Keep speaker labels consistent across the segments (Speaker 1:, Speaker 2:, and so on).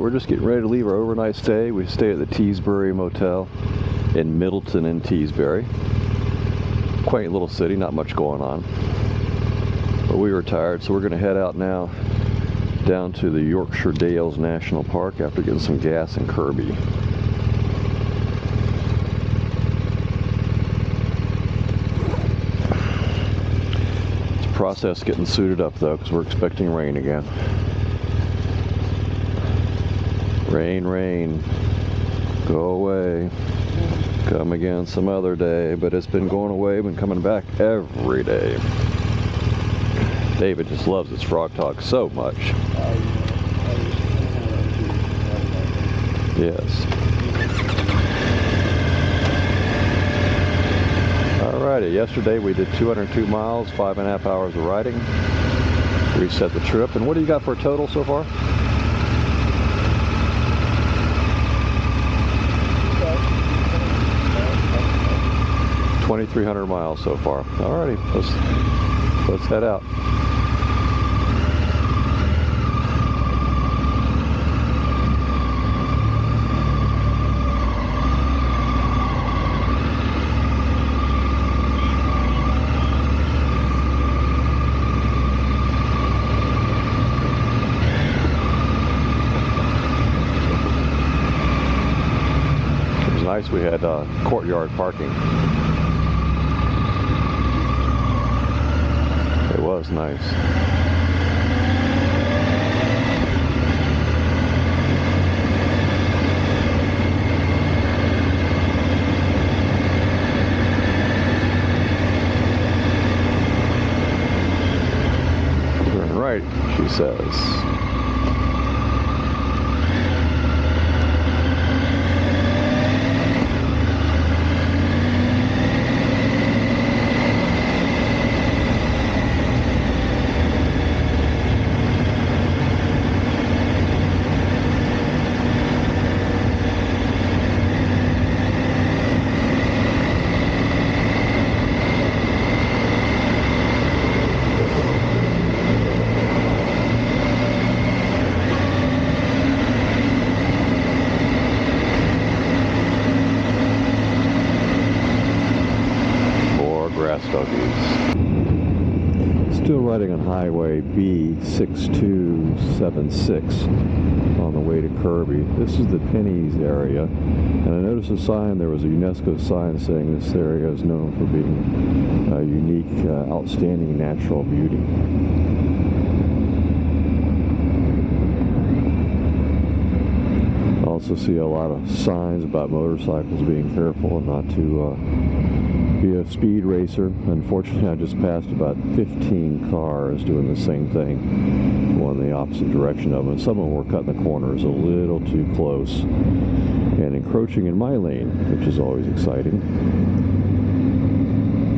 Speaker 1: we're just getting ready to leave our overnight stay. We stay at the Teesbury Motel in Middleton-in-Teesdale. Quaint little city, not much going on. But we were tired, so we're going to head out now down to the Yorkshire Dales National Park after getting some gas in Kirby. It's a process getting suited up though, because we're expecting rain again. Rain, rain, go away, come again some other day. But it's been going away, been coming back every day. David just loves his frog talk so much. Yes. Alrighty, yesterday we did 202 miles, 5.5 hours of riding. Reset the trip. And what do you got for a total so far? 2,300 miles so far. Alrighty, let's head out. It was nice we had courtyard parking. It was nice. Turn right, she says. Still riding on Highway B6276 on the way to Kirby. This is the Pennies area, and I noticed a sign. There was a UNESCO sign saying this area is known for being a unique, outstanding natural beauty. I also see a lot of signs about motorcycles being careful and not to be a speed racer. Unfortunately, I just passed about 15 cars doing the same thing, going the opposite direction of them. Some of them were cutting the corners a little too close and encroaching in my lane, which is always exciting.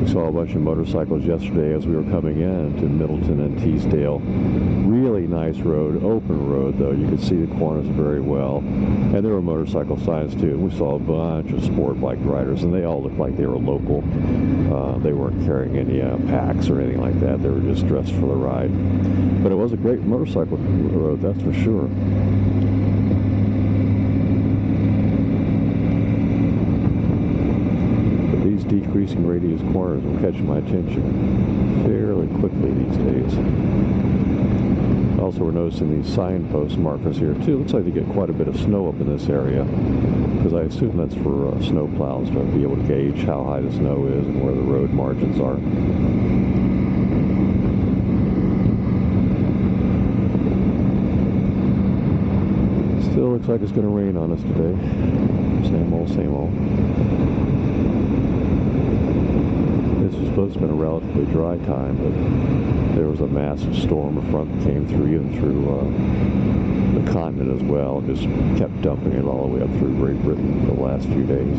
Speaker 1: We saw a bunch of motorcycles yesterday as we were coming in to Middleton-in-Teesdale. Really nice road, open road though. You could see the corners very well. And there were motorcycle signs too. We saw a bunch of sport bike riders, and they all looked like they were local. They weren't carrying any packs or anything like that. They were just dressed for the ride. But it was a great motorcycle road, that's for sure. Decreasing radius corners will catch my attention fairly quickly these days. Also, we're noticing these signpost markers here too. Looks like they get quite a bit of snow up in this area, because I assume that's for snow plows to be able to gauge how high the snow is and where the road margins are. Still looks like it's going to rain on us today. Same old, same old. This was supposed to have been a relatively dry time, but there was a massive storm in front that came through, even through the continent as well, and just kept dumping it all the way up through Great Britain for the last few days.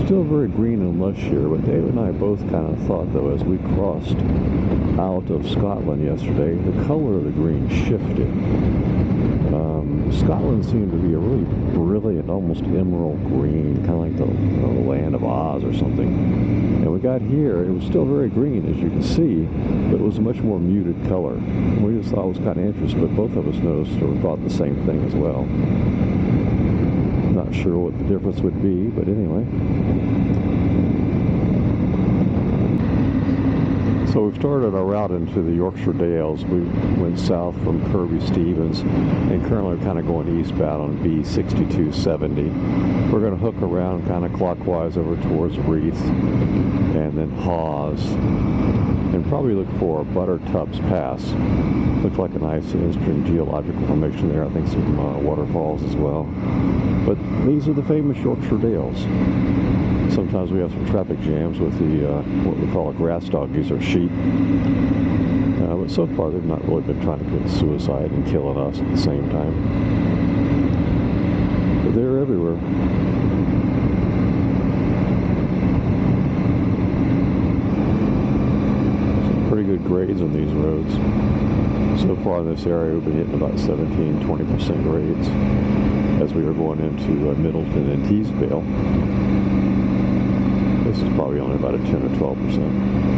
Speaker 1: Still very green and lush here, but Dave and I both kind of thought, though, as we crossed out of Scotland yesterday, the color of the green shifted. Scotland seemed to be a really brilliant, almost emerald green, kind of like the land of Oz or something. And we got here, it was still very green, as you can see, but it was a much more muted color. We just thought it was kind of interesting, but both of us noticed or thought the same thing as well. Not sure what the difference would be, but anyway. So we've started our route into the Yorkshire Dales. We went south from Kirby Stevens and currently we're kind of going eastbound on B6270. We're going to hook around kind of clockwise over towards Reeth and then Hawes and probably look for Buttertubs Pass. Looks like a nice interesting geological formation there. I think some waterfalls as well. But these are the famous Yorkshire Dales. Sometimes we have some traffic jams with the what we call grass doggies or sheep. But so far they've not really been trying to commit suicide and killing us at the same time. But they're everywhere. Some pretty good grades on these roads. So far in this area we've been hitting about 17-20% grades as we are going into Middleton-in-Teesdale. This is probably only about a 10 or 12%.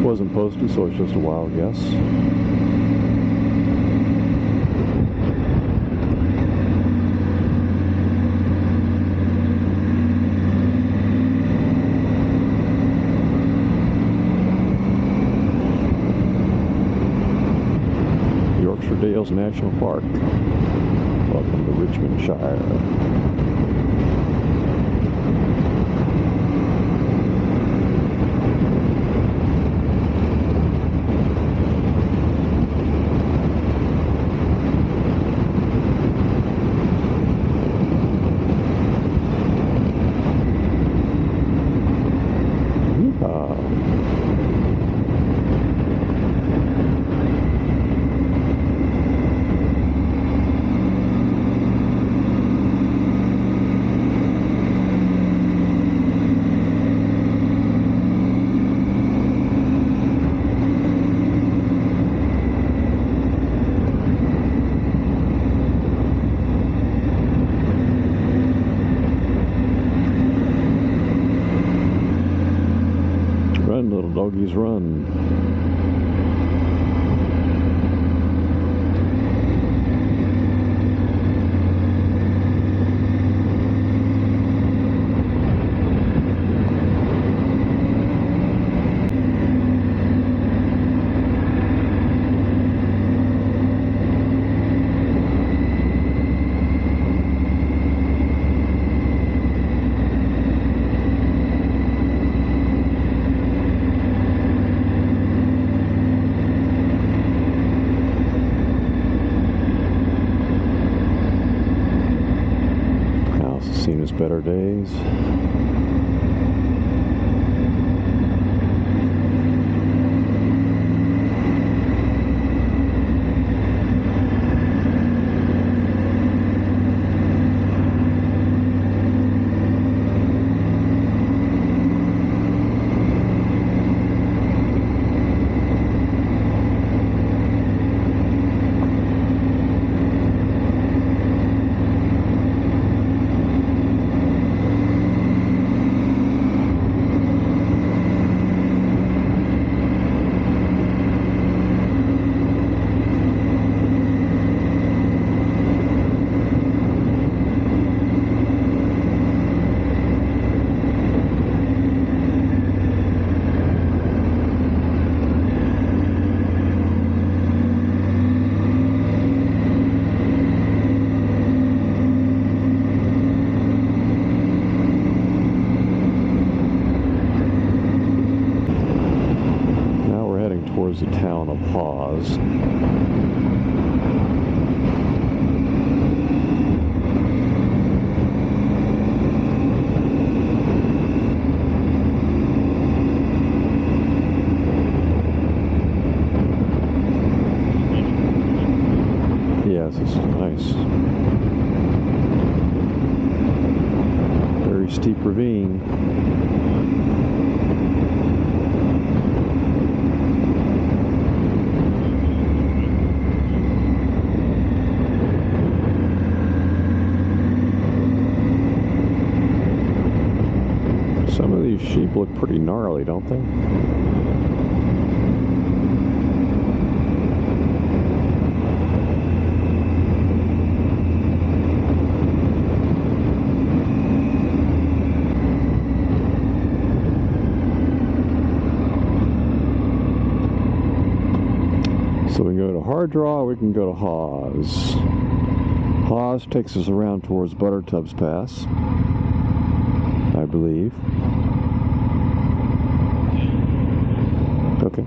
Speaker 1: Wasn't posted, so it's just a wild guess. Yorkshire Dales National Park. Welcome to Richmondshire. Run, little doggies, run. Seen his better days. Towards the town of Hawes. Yes, this is nice. Very steep ravine. look pretty gnarly, don't they? So we can go to Hard Draw, or we can go to Hawes. Hawes takes us around towards Buttertubs Pass, I believe. Okay.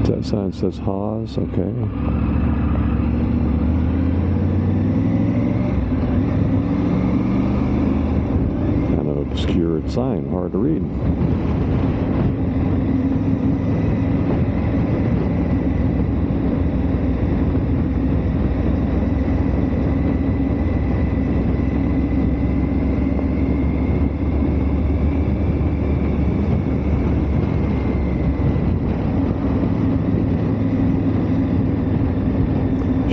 Speaker 1: That sign says Hawes, okay. Kind of obscured sign, hard to read.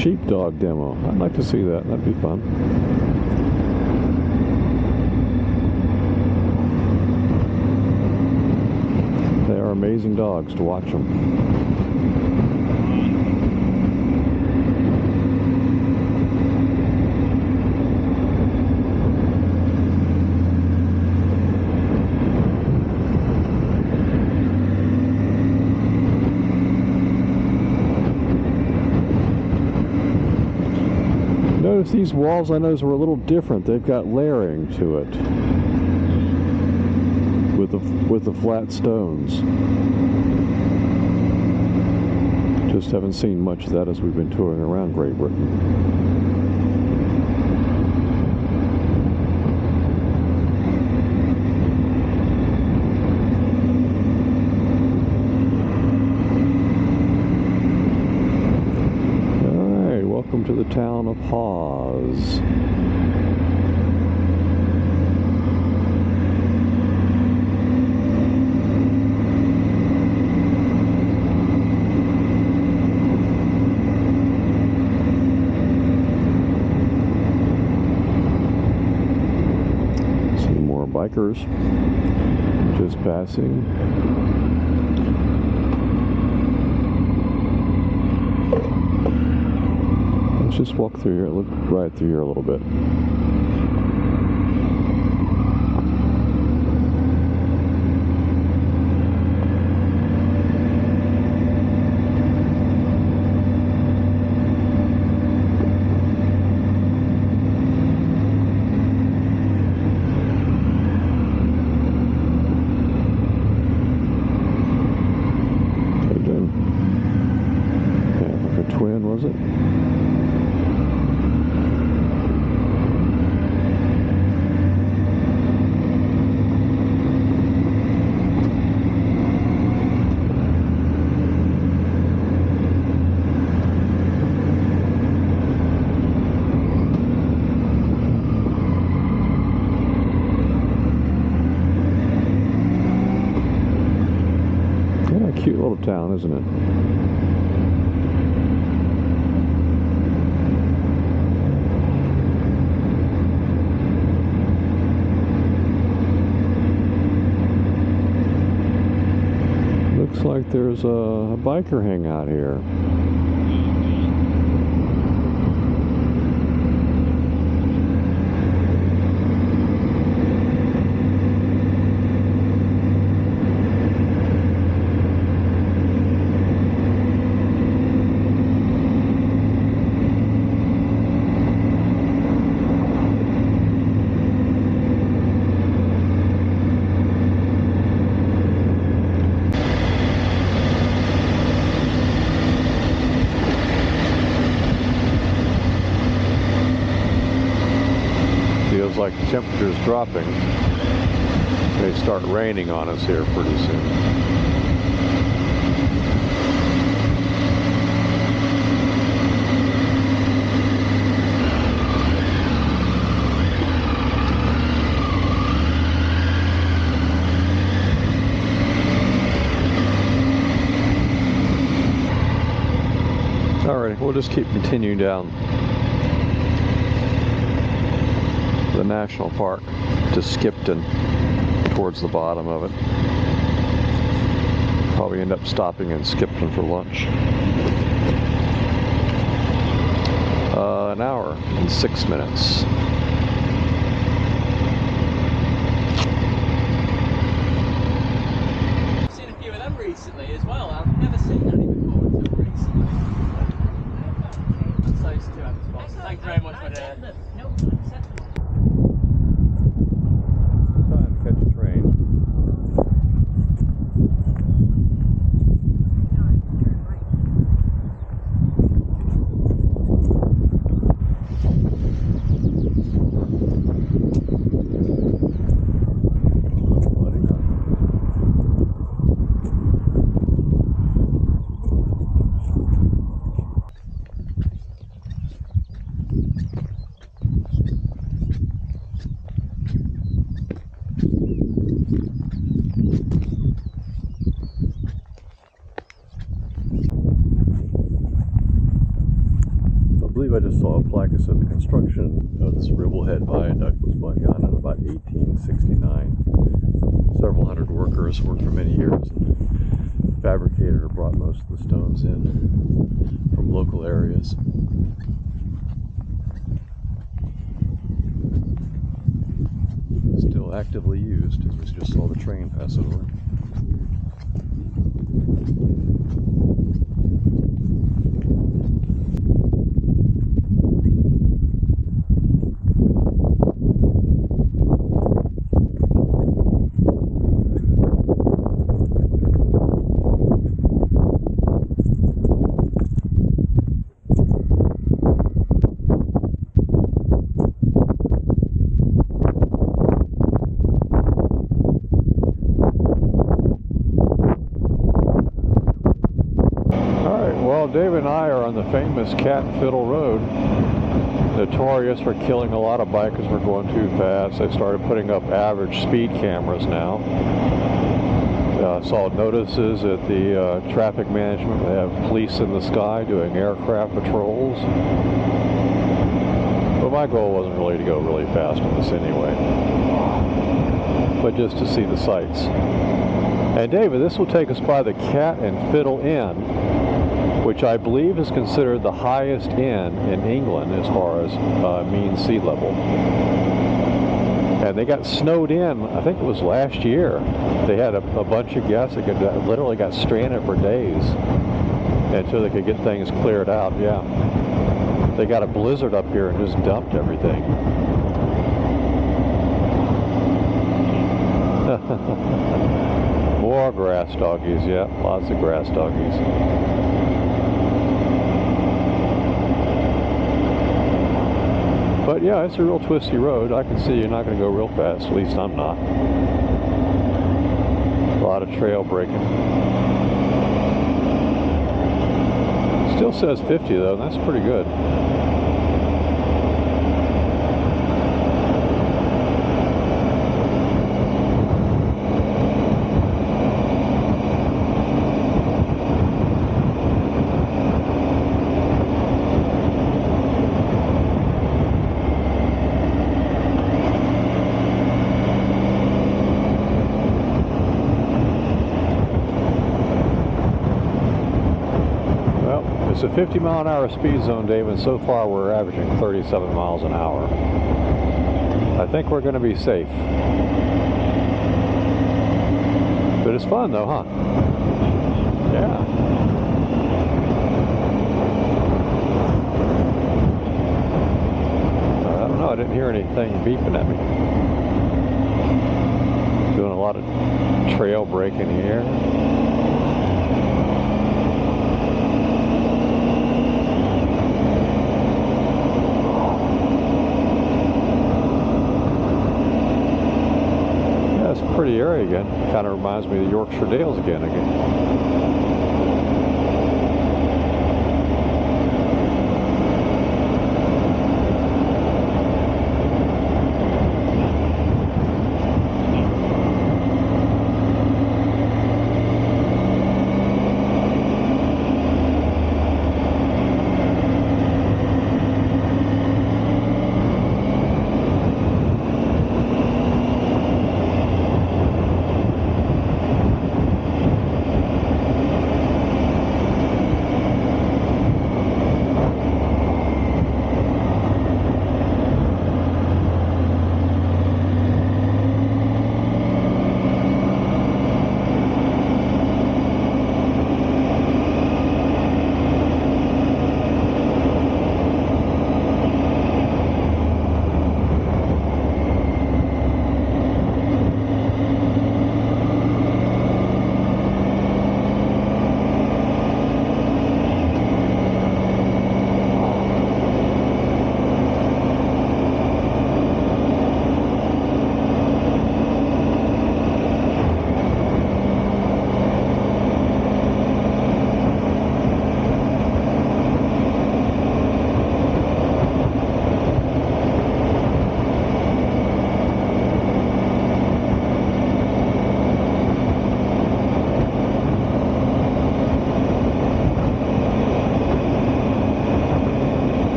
Speaker 1: Sheepdog demo. I'd like to see that. That'd be fun. They are amazing dogs to watch them. Notice these walls, I noticed, were a little different. They've got layering to it with the flat stones. Just haven't seen much of that as we've been touring around Great Britain. Welcome to the town of Hawes. Some more bikers just passing. Just walk through here, look right through here a little bit. How you doing? Yeah, like a twin, was it? Cute little town, isn't it? Looks like there's a biker hangout here. Feels like the temperature's dropping. It may start raining on us here pretty soon. Alright, we'll just keep continuing down the national park to Skipton, towards the bottom of it. Probably end up stopping in Skipton for lunch. An hour and 6 minutes.
Speaker 2: I've seen a few of them recently as well. I've never seen any before until recently. I'm so used to have this box. Thank you very much, my dear.
Speaker 1: Time to catch a train. I believe I just saw a plaque that said the construction of this Ribblehead Viaduct was begun in about 1869. Several hundred workers worked for many years, and the fabricator brought most of the stones in from local areas. Still actively used, as we just saw the train pass over. Well, Dave and I are on the famous Cat and Fiddle Road, notorious for killing a lot of bikers for going too fast. They started putting up average speed cameras now. Saw notices at the traffic management. They have police in the sky doing aircraft patrols. But my goal wasn't really to go really fast on this anyway, but just to see the sights. And David, this will take us by the Cat and Fiddle Inn, which I believe is considered the highest inn in England as far as mean sea level. And they got snowed in, I think it was last year. They had a bunch of guests that literally got stranded for days until they could get things cleared out. Yeah, they got a blizzard up here and just dumped everything. More grass doggies, yeah, lots of grass doggies. But yeah, it's a real twisty road. I can see you're not going to go real fast. At least I'm not. A lot of trail braking. Still says 50 though, and that's pretty good. It's a 50-mile-an-hour speed zone, Dave, and so far we're averaging 37 miles an hour. I think we're going to be safe. But it's fun, though, huh? Yeah. I don't know. I didn't hear anything beeping at me. Doing a lot of trail braking here. Pretty area again. Kind of reminds me of the Yorkshire Dales again.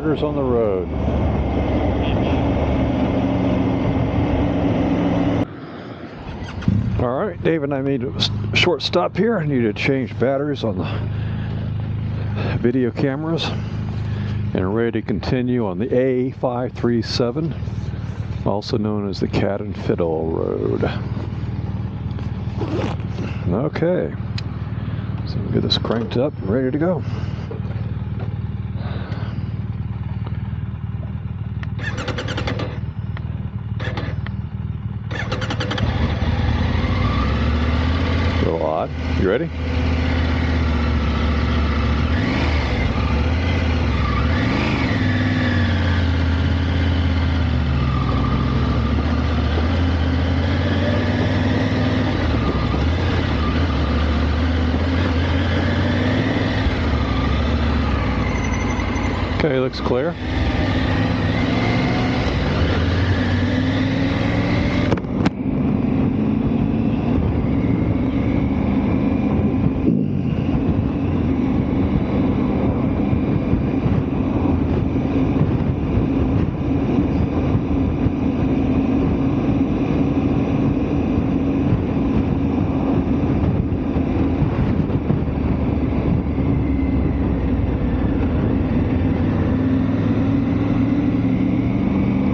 Speaker 1: starters on the road. All right, Dave and I made a short stop here. I need to change batteries on the video cameras and ready to continue on the A537, also known as the Cat and Fiddle Road. Okay, so we'll get this cranked up and ready to go. A little odd. You ready? Okay, looks clear.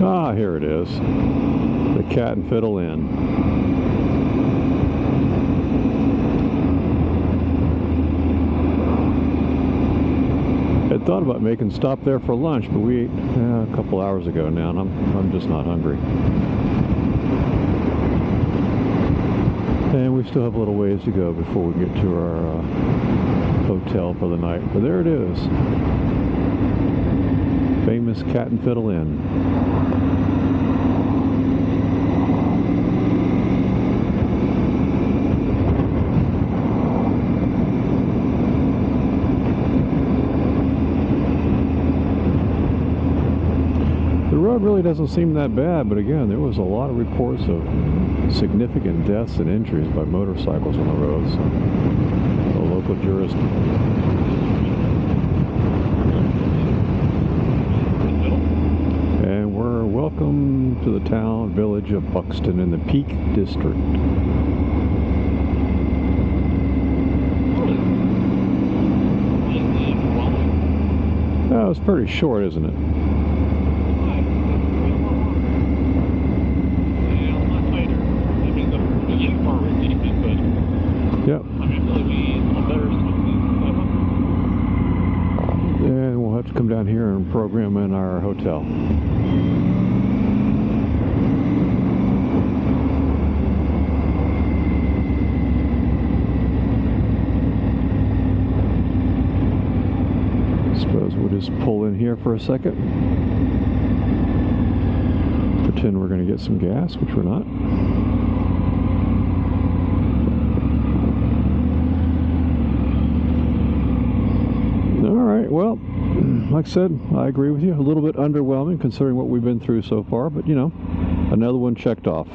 Speaker 1: Ah, here it is. The Cat and Fiddle Inn. I had thought about making a stop there for lunch, but we ate a couple hours ago now, and I'm just not hungry. And we still have a little ways to go before we get to our hotel for the night. But there it is. Famous Cat and Fiddle Inn. The road really doesn't seem that bad, but again, there was a lot of reports of significant deaths and injuries by motorcycles on the roads. So the local jurist. And we're welcome to the town village of Buxton in the Peak District. Oh, it's pretty short, isn't it? Yep. And we'll have to come down here and program in our hotel. Suppose we'll just pull in here for a second. Pretend we're going to get some gas, which we're not. Well, like I said, I agree with you. A little bit underwhelming considering what we've been through so far, but you know, another one checked off.